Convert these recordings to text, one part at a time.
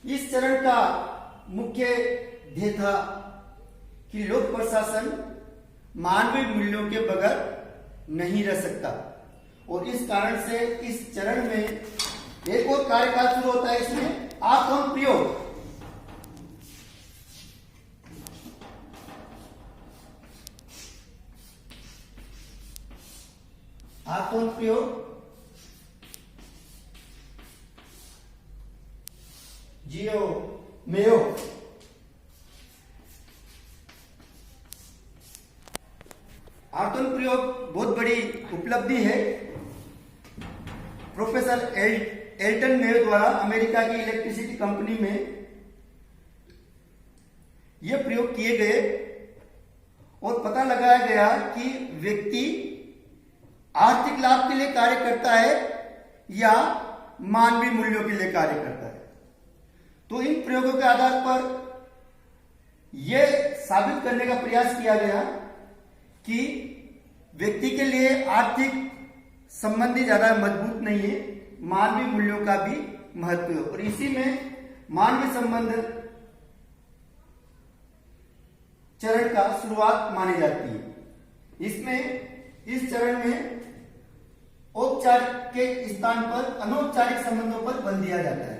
इस चरण का मुख्य ध्येय था कि लोक प्रशासन मानवीय मूल्यों के बगैर नहीं रह सकता और इस कारण से इस चरण में एक और कार्यकाल शुरू होता है। इसमें आत्म प्रयोग, आत्म प्रयोग, जियो मेयो, आत्म प्रयोग बहुत बड़ी उपलब्धि है। प्रोफेसर एल्टन मेयो द्वारा अमेरिका की इलेक्ट्रिसिटी कंपनी में यह प्रयोग किए गए और पता लगाया गया कि व्यक्ति आर्थिक लाभ के लिए कार्य करता है या मानवीय मूल्यों के लिए कार्य करता है। तो इन प्रयोगों के आधार पर यह साबित करने का प्रयास किया गया कि व्यक्ति के लिए आर्थिक संबंधी ज्यादा मजबूत नहीं है, मानवीय मूल्यों का भी महत्व है और इसी में मानवीय संबंध चरण का शुरुआत मानी जाती है। इसमें इस चरण में औपचारिक के स्थान पर अनौपचारिक संबंधों पर बल दिया जाता है।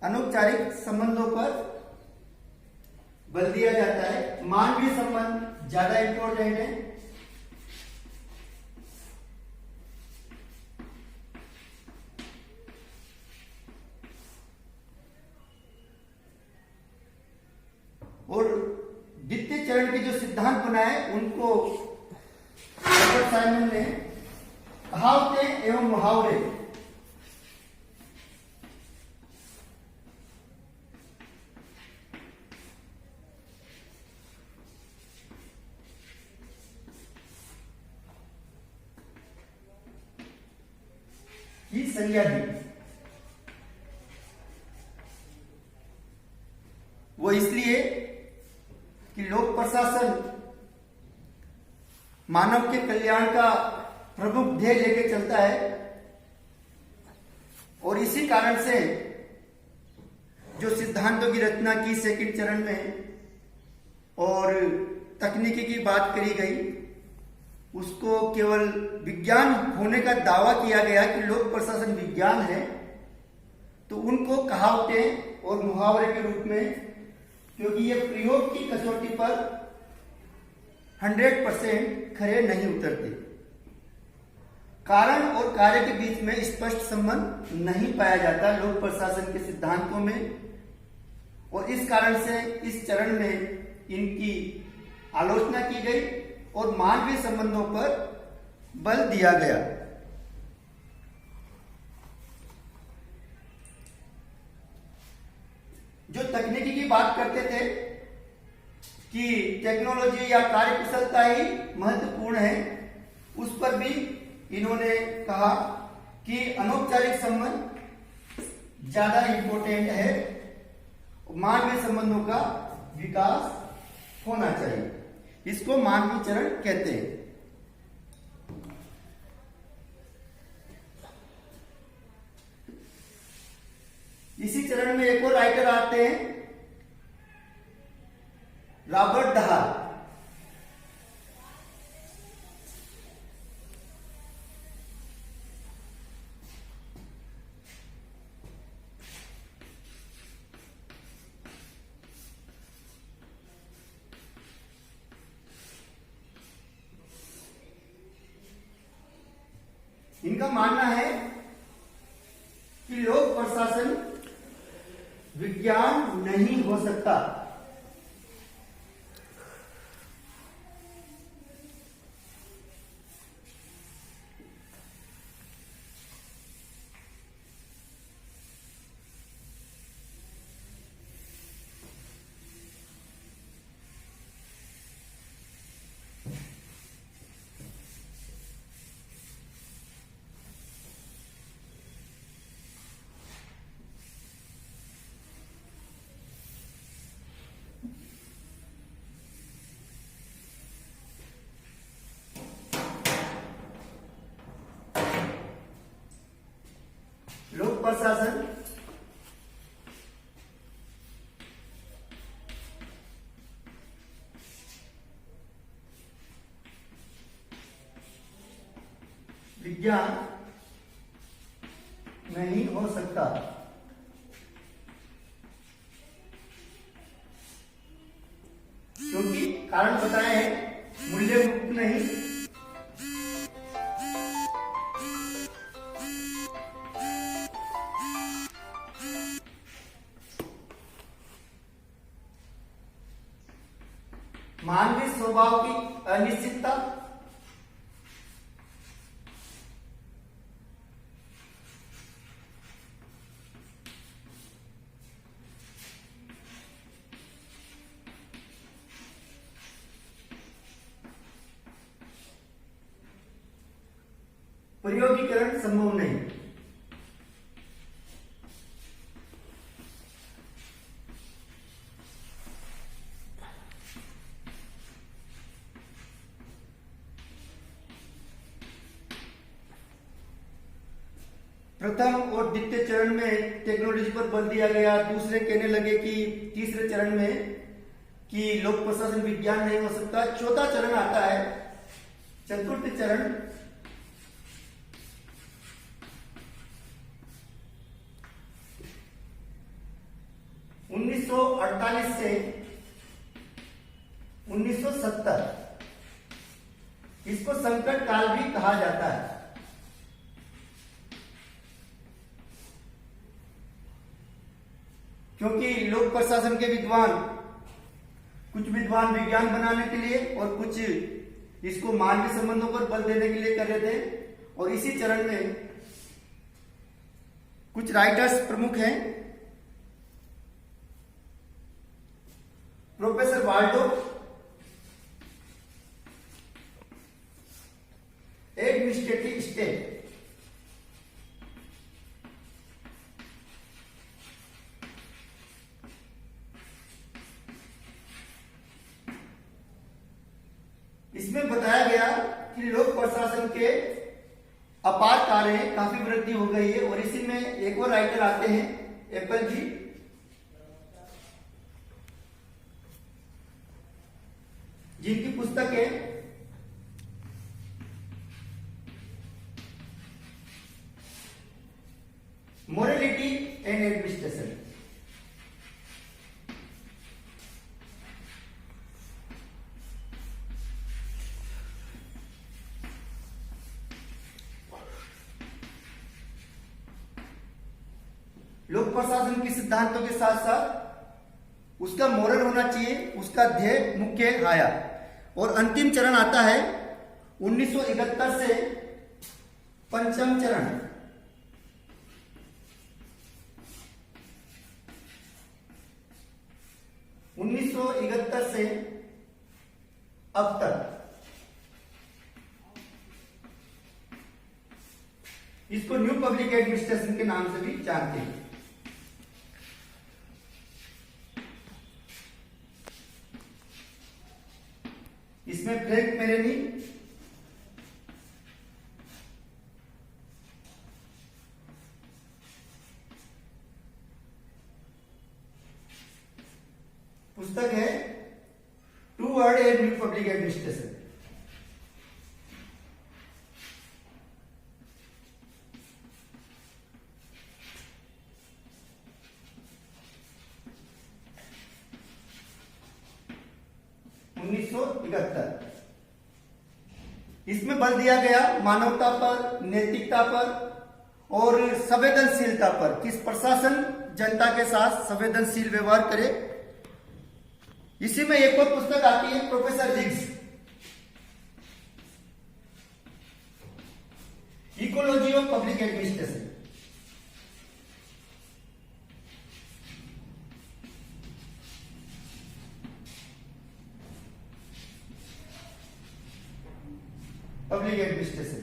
अनौपचारिक संबंधों पर बल दिया जाता है। मानवीय संबंध ज्यादा इंपॉर्टेंट है। और द्वितीय चरण के जो सिद्धांत बनाए उनको रॉबर्ट साइमन ने कहावतें एवं मुहावरे की संज्ञा दी। वो इसलिए कि लोक प्रशासन मानव के कल्याण का प्रमुख ध्येय लेके चलता है और इसी कारण से जो सिद्धांतों की रचना की सेकंड चरण में और तकनीकी की बात करी गई, उसको केवल विज्ञान होने का दावा किया गया कि लोक प्रशासन विज्ञान है, तो उनको कहावतें और मुहावरे के रूप में, क्योंकि ये प्रयोग की कसौटी पर 100% खरे नहीं उतरते। कारण और कार्य के बीच में स्पष्ट संबंध नहीं पाया जाता लोक प्रशासन के सिद्धांतों में और इस कारण से इस चरण में इनकी आलोचना की गई और मानवीय संबंधों पर बल दिया गया। जो तकनीकी की बात करते थे कि टेक्नोलॉजी या कार्यकुशलता ही महत्वपूर्ण है, उस पर भी इन्होंने कहा कि अनौपचारिक संबंध ज्यादा इंपॉर्टेंट है, मानवीय संबंधों का विकास होना चाहिए। इसको मानवीय चरण कहते हैं। इसी चरण में एक और राइटर आते हैं, रॉबर्ट डहाल। इनका मानना है कि लोक प्रशासन विज्ञान नहीं हो सकता। प्रशासन, विज्ञान नहीं हो सकता। क्योंकि कारण बताए हैं, मूल्य मुक्त नहीं, मानवीय स्वभाव की अनिश्चितता, प्रयोगीकरण संभव नहीं। प्रथम और द्वितीय चरण में टेक्नोलॉजी पर बल दिया गया, दूसरे कहने लगे कि तीसरे चरण में कि लोक प्रशासन विज्ञान नहीं हो सकता। चौथा चरण आता है, चतुर्थ चरण, (1948 से 1970), इसको संकट काल भी कहा जाता है। क्योंकि लोक प्रशासन के विद्वान, कुछ विद्वान विज्ञान बनाने के लिए और कुछ इसको मानवीय संबंधों पर बल देने के लिए कर रहे थे। और इसी चरण में कुछ राइटर्स प्रमुख हैं, प्रोफेसर वाल्डो, एडमिनिस्ट्रेटिव स्टेट, इसमें बताया गया कि लोक प्रशासन के अपार कार्य काफी वृद्धि हो गई है। और इसी में एक और राइटर आते हैं, एप्पल जी, जिनकी पुस्तक है मोरलिटी एंड एडमिनिस्ट्रेशन। लोक प्रशासन के सिद्धांतों के साथ साथ उसका मोरल होना चाहिए, उसका ध्येय मुख्य आया। और अंतिम चरण आता है 1971 से पंचम चरण, से अब तक, इसको न्यू पब्लिक एडमिनिस्ट्रेशन के नाम से भी जानते हैं। इसमें फ्रैंक मेरेनी, पुस्तक है toward and new public administration. इसमें बल दिया गया मानवता पर, नैतिकता पर और संवेदनशीलता पर, किस प्रशासन जनता के साथ संवेदनशील व्यवहार करे। इसी में एक और पुस्तक आती है professor Higgs, ecology of public administration. Public administration,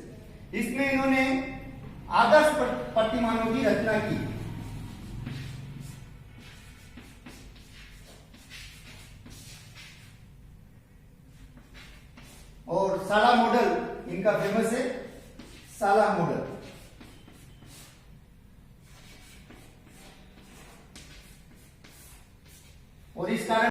इसमें इन्होंने आदर्श प्रतिमानों की रचना की और साला मॉडल इनका फेमस है, साला मॉडल। और इस कारण